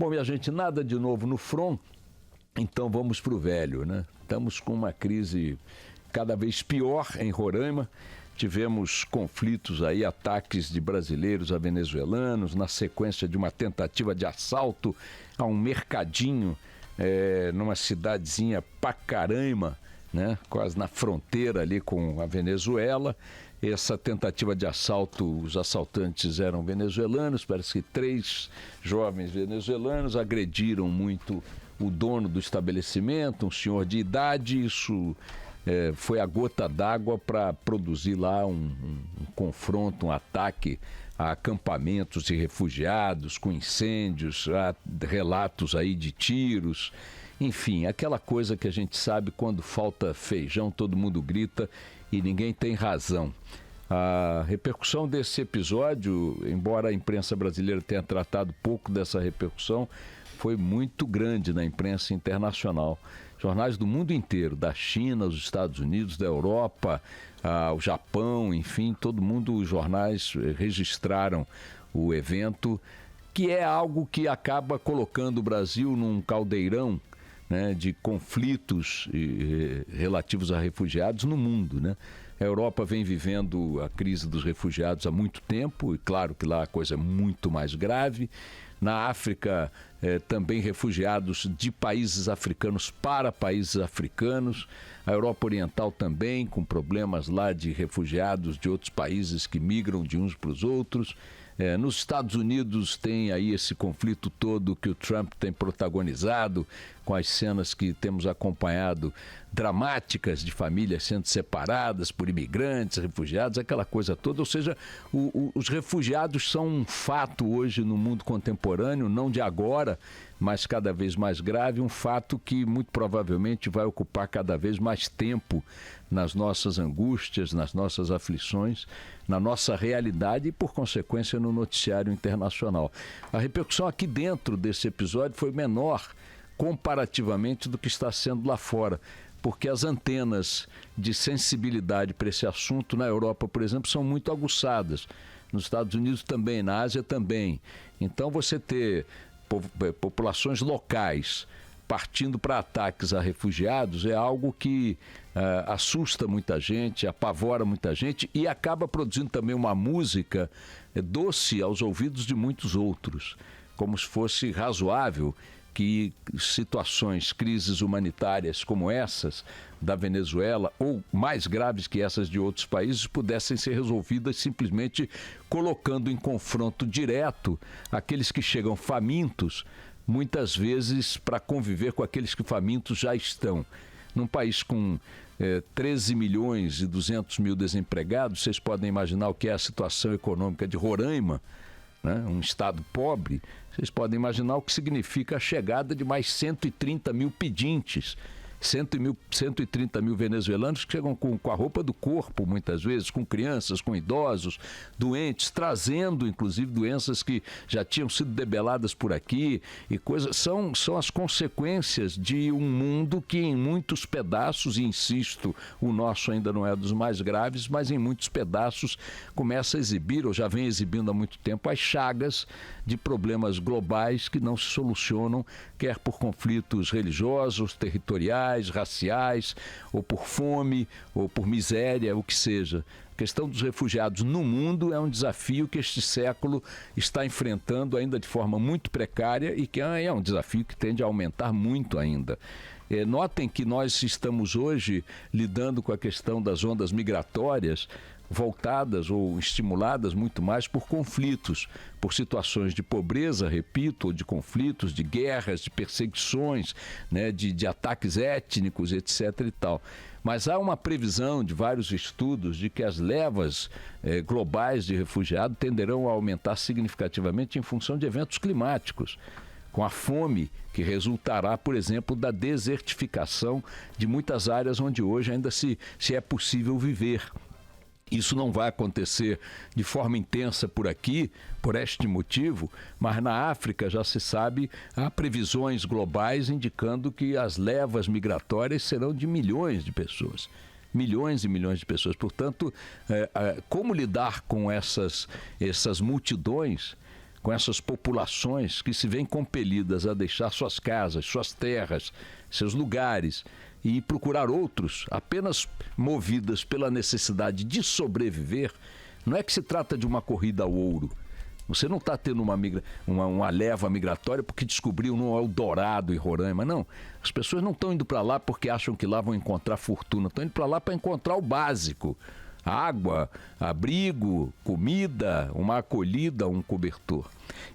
Bom, minha gente, nada de novo no front, então vamos para o velho, né? Estamos com uma crise cada vez pior em Roraima. Tivemos conflitos aí, ataques de brasileiros a venezuelanos, na sequência de uma tentativa de assalto a um mercadinho numa cidadezinha Pacaraima, né? Quase na fronteira ali com a Venezuela. Essa tentativa de assalto, os assaltantes eram venezuelanos, parece que 3 jovens venezuelanos agrediram muito o dono do estabelecimento, um senhor de idade. Isso foi a gota d'água para produzir lá um confronto, um ataque a acampamentos de refugiados, com incêndios, há relatos aí de tiros. Enfim, aquela coisa que a gente sabe, quando falta feijão, todo mundo grita e ninguém tem razão. A repercussão desse episódio, embora a imprensa brasileira tenha tratado pouco dessa repercussão, foi muito grande na imprensa internacional. Jornais do mundo inteiro, da China, os Estados Unidos, da Europa, o Japão, enfim, todo mundo, os jornais registraram o evento, que é algo que acaba colocando o Brasil num caldeirão, né, de conflitos relativos a refugiados no mundo, né? A Europa vem vivendo a crise dos refugiados há muito tempo, e claro que lá a coisa é muito mais grave. Na África, também refugiados de países africanos para países africanos. A Europa Oriental também, com problemas lá de refugiados de outros países que migram de uns para os outros. Nos Estados Unidos tem aí esse conflito todo que o Trump tem protagonizado, com as cenas que temos acompanhado, dramáticas, de famílias sendo separadas por imigrantes, refugiados, aquela coisa toda. Ou seja, os refugiados são um fato hoje no mundo contemporâneo, não de agora, mas cada vez mais grave, um fato que muito provavelmente vai ocupar cada vez mais tempo nas nossas angústias, nas nossas aflições, na nossa realidade e, por consequência, no noticiário internacional. A repercussão aqui dentro desse episódio foi menor comparativamente do que está sendo lá fora, porque as antenas de sensibilidade para esse assunto na Europa, por exemplo, são muito aguçadas. Nos Estados Unidos também, na Ásia também. Então você ter populações locais partindo para ataques a refugiados é algo que assusta muita gente, apavora muita gente e acaba produzindo também uma música doce aos ouvidos de muitos outros, como se fosse razoável que situações, crises humanitárias como essas da Venezuela, ou mais graves que essas de outros países, pudessem ser resolvidas simplesmente colocando em confronto direto aqueles que chegam famintos, muitas vezes para conviver com aqueles que famintos já estão. Num país com 13 milhões e 200 mil desempregados, vocês podem imaginar o que é a situação econômica de Roraima, né? Um estado pobre. Vocês podem imaginar o que significa a chegada de mais 130 mil pedintes, 130 mil venezuelanos que chegam com a roupa do corpo, muitas vezes, com crianças, com idosos, doentes, trazendo inclusive doenças que já tinham sido debeladas por aqui e coisas. São as consequências de um mundo que em muitos pedaços, e insisto, o nosso ainda não é dos mais graves, mas em muitos pedaços começa a exibir, ou já vem exibindo há muito tempo, as chagas de problemas globais que não se solucionam, quer por conflitos religiosos, territoriais, raciais, ou por fome, ou por miséria, o que seja. A questão dos refugiados no mundo é um desafio que este século está enfrentando ainda de forma muito precária e que é um desafio que tende a aumentar muito ainda. Notem que nós estamos hoje lidando com a questão das ondas migratórias voltadas ou estimuladas muito mais por conflitos, por situações de pobreza, repito, ou de conflitos, de guerras, de perseguições, né, de ataques étnicos, etc. e tal. Mas há uma previsão de vários estudos de que as levas globais de refugiados tenderão a aumentar significativamente em função de eventos climáticos, com a fome que resultará, por exemplo, da desertificação de muitas áreas onde hoje ainda se é possível viver. Isso não vai acontecer de forma intensa por aqui, por este motivo, mas na África já se sabe, há previsões globais indicando que as levas migratórias serão de milhões de pessoas. Milhões e milhões de pessoas. Portanto, como lidar com essas multidões? com essas populações que se veem compelidas a deixar suas casas, suas terras, seus lugares e procurar outros, apenas movidas pela necessidade de sobreviver. Não é que se trata de uma corrida ao ouro. Você não está tendo uma leva migratória porque descobriu um Eldorado em Roraima, não. As pessoas não estão indo para lá porque acham que lá vão encontrar fortuna, estão indo para lá para encontrar o básico. Água, abrigo, comida, uma acolhida, um cobertor.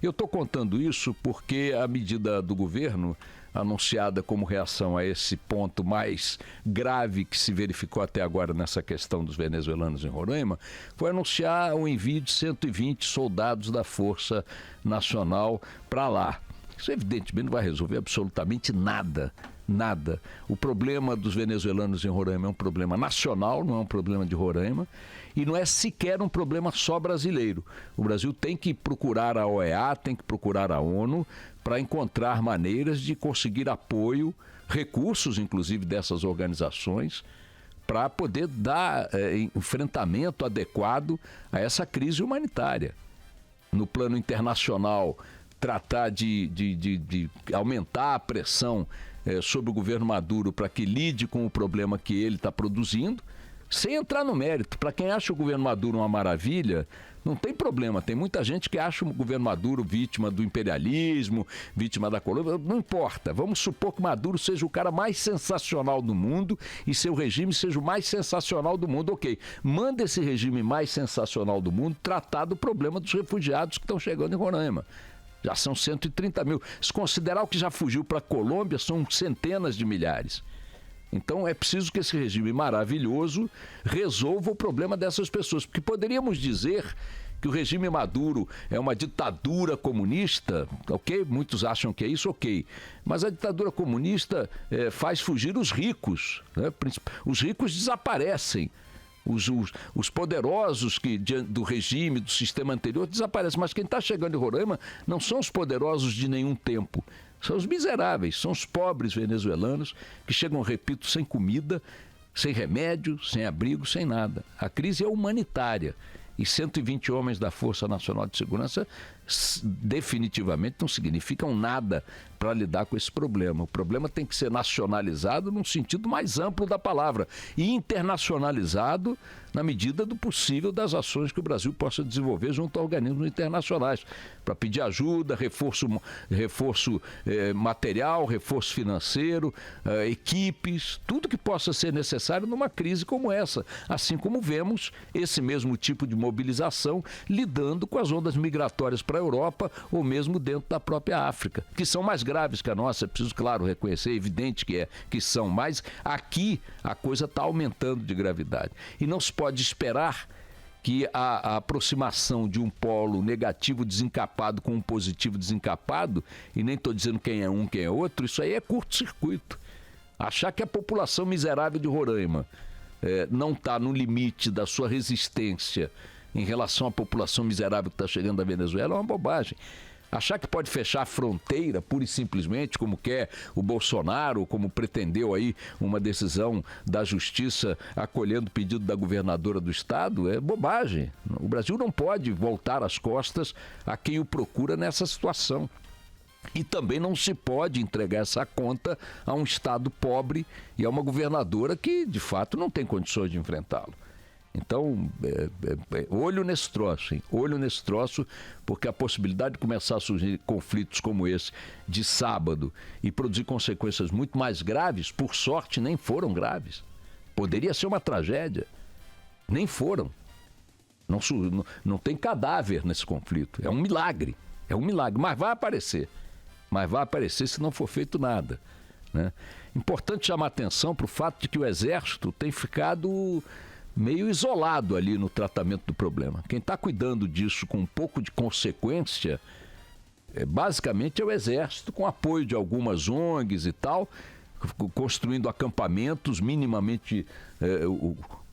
Eu estou contando isso porque a medida do governo, anunciada como reação a esse ponto mais grave que se verificou até agora nessa questão dos venezuelanos em Roraima, foi anunciar o envio de 120 soldados da Força Nacional para lá. Isso evidentemente não vai resolver absolutamente nada. Nada. O problema dos venezuelanos em Roraima é um problema nacional, não é um problema de Roraima, e não é sequer um problema só brasileiro. O Brasil tem que procurar a OEA, tem que procurar a ONU para encontrar maneiras de conseguir apoio, recursos inclusive dessas organizações, para poder dar enfrentamento adequado a essa crise humanitária. No plano internacional, tratar de aumentar a pressão sobre o governo Maduro para que lide com o problema que ele está produzindo, sem entrar no mérito. Para quem acha o governo Maduro uma maravilha, não tem problema. Tem muita gente que acha o governo Maduro vítima do imperialismo, vítima da Colômbia. Não importa. Vamos supor que Maduro seja o cara mais sensacional do mundo e seu regime seja o mais sensacional do mundo. Ok, manda esse regime mais sensacional do mundo tratar do problema dos refugiados que estão chegando em Roraima. Já são 130 mil. Se considerar o que já fugiu para a Colômbia, são centenas de milhares. Então é preciso que esse regime maravilhoso resolva o problema dessas pessoas. Porque poderíamos dizer que o regime Maduro é uma ditadura comunista, ok? Muitos acham que é isso, ok. Mas a ditadura comunista faz fugir os ricos, né? Os ricos desaparecem. Os poderosos do regime, do sistema anterior, desaparecem. Mas quem está chegando em Roraima não são os poderosos de nenhum tempo. São os miseráveis, são os pobres venezuelanos que chegam, repito, sem comida, sem remédio, sem abrigo, sem nada. A crise é humanitária. E 120 homens da Força Nacional de Segurança definitivamente não significam nada para lidar com esse problema. O problema tem que ser nacionalizado num sentido mais amplo da palavra e internacionalizado na medida do possível das ações que o Brasil possa desenvolver junto a organismos internacionais para pedir ajuda, reforço material, reforço financeiro, equipes, tudo que possa ser necessário numa crise como essa, assim como vemos esse mesmo tipo de mobilização lidando com as ondas migratórias para a Europa ou mesmo dentro da própria África, que são mais graves que a nossa, é preciso, claro, reconhecer, é evidente que são, mas aqui a coisa está aumentando de gravidade. E não se pode esperar que a aproximação de um polo negativo desencapado com um positivo desencapado, e nem estou dizendo quem é um, quem é outro, isso aí é curto-circuito. Achar que a população miserável de Roraima não está no limite da sua resistência em relação à população miserável que está chegando da Venezuela é uma bobagem. Achar que pode fechar a fronteira pura e simplesmente, como quer o Bolsonaro, como pretendeu aí uma decisão da Justiça acolhendo o pedido da governadora do estado, é bobagem. O Brasil não pode voltar as costas a quem o procura nessa situação. E também não se pode entregar essa conta a um estado pobre e a uma governadora que, de fato, não tem condições de enfrentá-lo. Então, olho nesse troço, hein? Olho nesse troço, porque a possibilidade de começar a surgir conflitos como esse de sábado e produzir consequências muito mais graves, por sorte, nem foram graves. Poderia ser uma tragédia. Nem foram. Não tem cadáver nesse conflito. É um milagre. É um milagre. Mas vai aparecer. Mas vai aparecer se não for feito nada, né? Importante chamar atenção para o fato de que o Exército tem ficado meio isolado ali no tratamento do problema. Quem está cuidando disso com um pouco de consequência, basicamente é o Exército, com apoio de algumas ONGs e tal, construindo acampamentos minimamente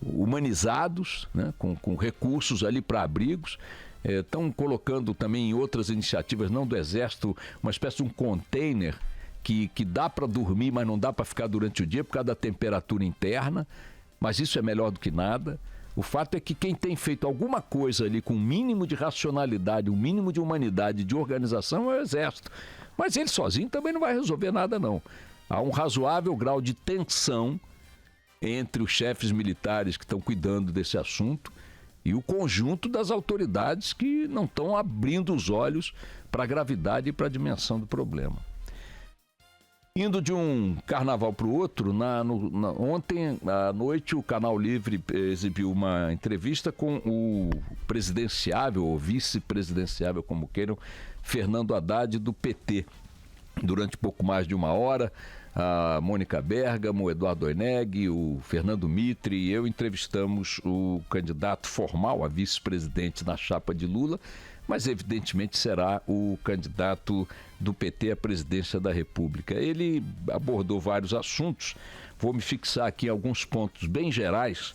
humanizados, né, com recursos ali para abrigos. Estão colocando também em outras iniciativas, não do Exército, uma espécie de um container que dá para dormir, mas não dá para ficar durante o dia por causa da temperatura interna. Mas isso é melhor do que nada. O fato é que quem tem feito alguma coisa ali com um mínimo de racionalidade, um mínimo de humanidade, de organização é o Exército. Mas ele sozinho também não vai resolver nada, não. Há um razoável grau de tensão entre os chefes militares que estão cuidando desse assunto e o conjunto das autoridades que não estão abrindo os olhos para a gravidade e para a dimensão do problema. Indo de um carnaval para o outro, ontem à noite o Canal Livre exibiu uma entrevista com o presidenciável, ou vice-presidenciável, como queiram, Fernando Haddad, do PT. Durante pouco mais de uma hora, a Mônica Bergamo, o Eduardo Oineg, o Fernando Mitre e eu entrevistamos o candidato formal a vice-presidente na chapa de Lula, mas evidentemente será o candidato do PT à presidência da República. Ele abordou vários assuntos, vou me fixar aqui em alguns pontos bem gerais.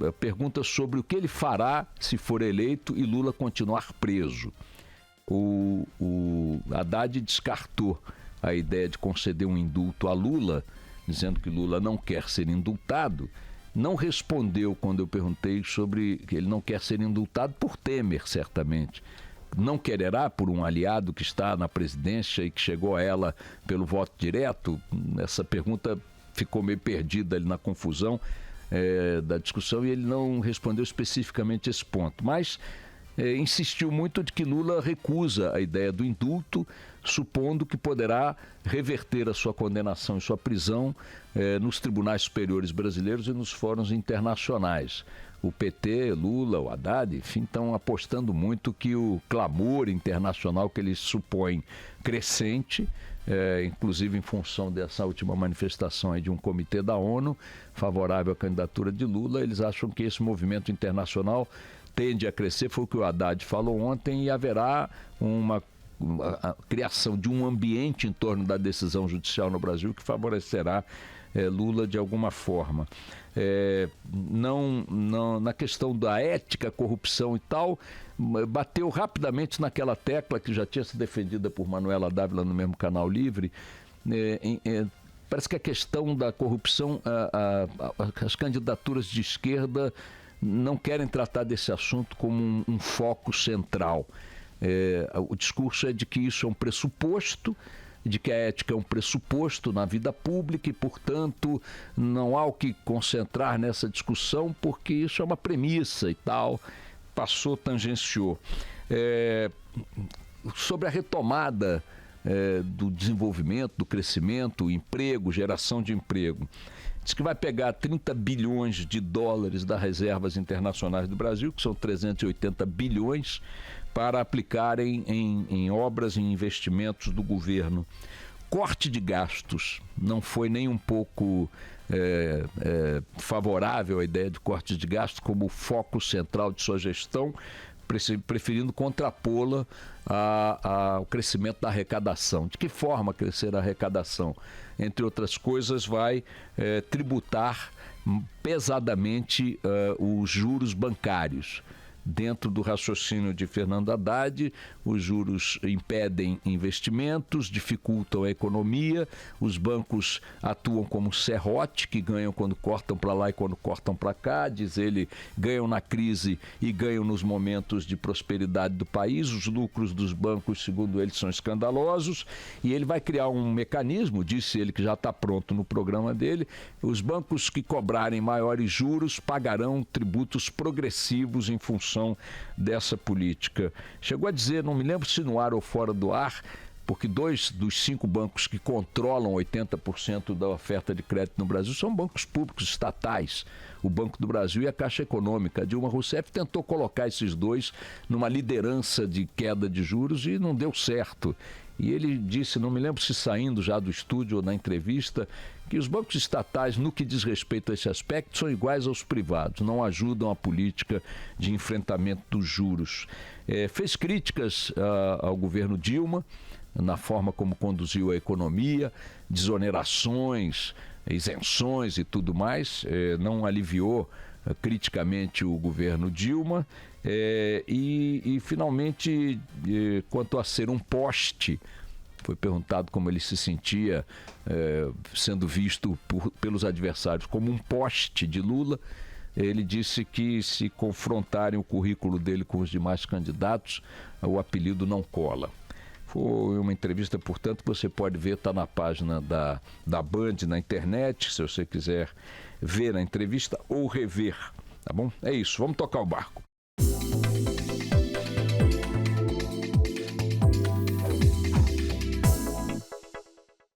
A pergunta sobre o que ele fará se for eleito e Lula continuar preso. O Haddad descartou a ideia de conceder um indulto a Lula, dizendo que Lula não quer ser indultado. Não respondeu quando eu perguntei sobre que ele não quer ser indultado por Temer, certamente. Não quererá por um aliado que está na presidência e que chegou a ela pelo voto direto? Essa pergunta ficou meio perdida ali na confusão da discussão e ele não respondeu especificamente esse ponto. Mas insistiu muito de que Lula recusa a ideia do indulto, supondo que poderá reverter a sua condenação e sua prisão nos tribunais superiores brasileiros e nos fóruns internacionais. O PT, Lula, o Haddad, enfim, estão apostando muito que o clamor internacional que eles supõem crescente, inclusive em função dessa última manifestação aí de um comitê da ONU favorável à candidatura de Lula, eles acham que esse movimento internacional tende a crescer, foi o que o Haddad falou ontem, e haverá a criação de um ambiente em torno da decisão judicial no Brasil que favorecerá Lula de alguma forma. Na questão da ética, corrupção e tal, bateu rapidamente naquela tecla que já tinha sido defendida por Manuela Dávila no mesmo Canal Livre. Parece que a questão da corrupção, as candidaturas de esquerda não querem tratar desse assunto como um foco central. O discurso é de que isso é um pressuposto, de que a ética é um pressuposto na vida pública e, portanto, não há o que concentrar nessa discussão porque isso é uma premissa e tal. Passou, tangenciou. Sobre a retomada do desenvolvimento, do crescimento, emprego, geração de emprego. Diz que vai pegar 30 bilhões de dólares das reservas internacionais do Brasil, que são 380 bilhões, para aplicarem em obras e investimentos do governo. Corte de gastos, não foi nem um pouco favorável à ideia de corte de gastos como foco central de sua gestão, preferindo contrapô-la ao crescimento da arrecadação. De que forma crescer a arrecadação? Entre outras coisas, vai tributar pesadamente os juros bancários. Dentro do raciocínio de Fernando Haddad, os juros impedem investimentos, dificultam a economia, os bancos atuam como serrote, que ganham quando cortam para lá e quando cortam para cá, diz ele, ganham na crise e ganham nos momentos de prosperidade do país, os lucros dos bancos, segundo ele, são escandalosos, e ele vai criar um mecanismo, disse ele que já está pronto no programa dele, os bancos que cobrarem maiores juros pagarão tributos progressivos em função dessa política. Chegou a dizer, não me lembro se no ar ou fora do ar, porque 2 dos 5 bancos que controlam 80% da oferta de crédito no Brasil são bancos públicos estatais, o Banco do Brasil e a Caixa Econômica. A Dilma Rousseff tentou colocar esses dois numa liderança de queda de juros e não deu certo. E ele disse, não me lembro se saindo já do estúdio ou na entrevista, que os bancos estatais, no que diz respeito a esse aspecto, são iguais aos privados, não ajudam a política de enfrentamento dos juros. Fez críticas ao governo Dilma, na forma como conduziu a economia, desonerações, isenções e tudo mais, não aliviou criticamente o governo Dilma e finalmente, quanto a ser um poste, foi perguntado como ele se sentia sendo visto pelos adversários como um poste de Lula, ele disse que se confrontarem o currículo dele com os demais candidatos, o apelido não cola. Foi uma entrevista, portanto, que você pode ver, está na página da Band na internet, se você quiser ver a entrevista ou rever, tá bom? É isso, vamos tocar o barco.